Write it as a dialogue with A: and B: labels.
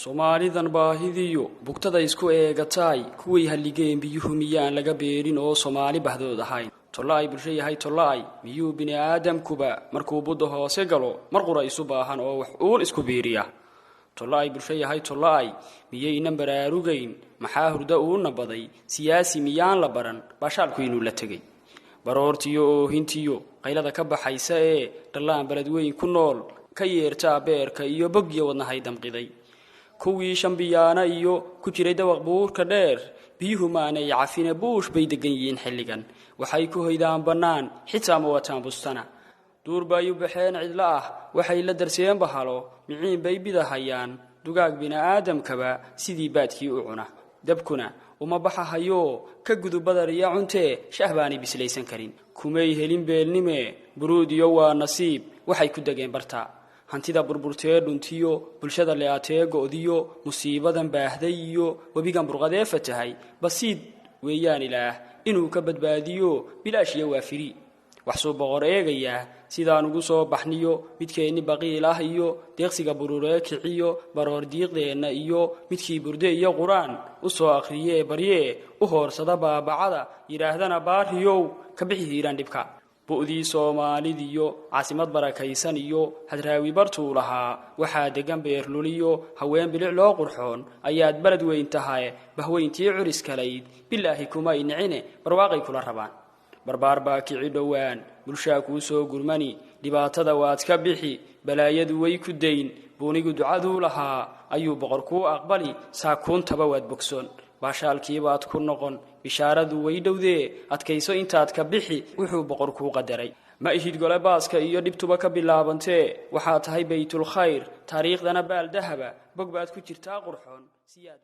A: Soomaalidan baahidiyo bugtada isku eegatay kuwii haligeen biyuhu miyaan laga beerin oo Soomaali bahdood ahayn tolay bulsho yahay tolay miyuu bini aadamkuba markuu buddo hoose galo mar qura isu baahan oo wax uun isku beeriya tolay bulsho yahay tolay miyayna baraarugayn maxaa hurda uu nabaday siyaasi miyaan la baran bashaalku inuu la tagay baroortiyo oo hintiyo qaylada ka baxaysa ee dhalaan balad weyn ku nool ka yeerta beerka iyo bogyo wadnahay damqiday kuwii shambiyaana iyo ku jiray dawaq buurka dheer biyuhu maanay cafina buush bay degan yihiin xilligan waxay ku hoydaan banaan xitaa ma wataan bustana duurbayu baxeen cidla ah waxay la darseen bahalo miciin bay bidahayaan dugaag bina aadamkaba sidii baadkii u cuna dabkuna uma baxahayo ka gudubada riya cunte shahbaani bislaysan karin kumay helin beelnime buruudiyo waa nasiib waxay ku dageen barta hantida burburtee dhuntiyo bulshada leeatee go'diyo musiibadan baahday iyo wabigan burqadee fatahay basiid weeyaan ilaah inuu ka badbaadiyo bilaashiya waafiri wax soo boqor eegaya sidaan ugu soo baxniyo midkeenni baqiilah iyo deeqsiga bururee kiciyo baroor diiqdeena iyo midkii burde iyo quraan u soo akhriye barye u hoorsada baabacada yiraahdana baariyow ka bixi hiiraan dhibka bu'dii Soomaalidiyo caasimad barakaysan iyo hadraawi bartuu lahaa waxaa degan beerluliyo haween bilic loo qurxoon ayaad balad weyn tahay bahweyntii curis kaleyd bilaahi kuma inicine barwaaqay kula rabaan barbaar baa kici dhowaan bulshaa kuu soo gurmani dhibaatada waad ka bixi balaayadu way ku dayn buunigu ducaduu lahaa ayuu boqor kuu aqbali saakuuntaba waad bogsoon baashaalkii baad ku noqon bishaaradu way dhowdee adkayso intaad ka bixi wuxuu boqor kuu qadaray ma ihid gole baaska iyo dhibtuba ka bilaabantee waxaa tahay baytul khayr taariikhdana baal dahaba bog baad ku jirtaa qurxoon siyaad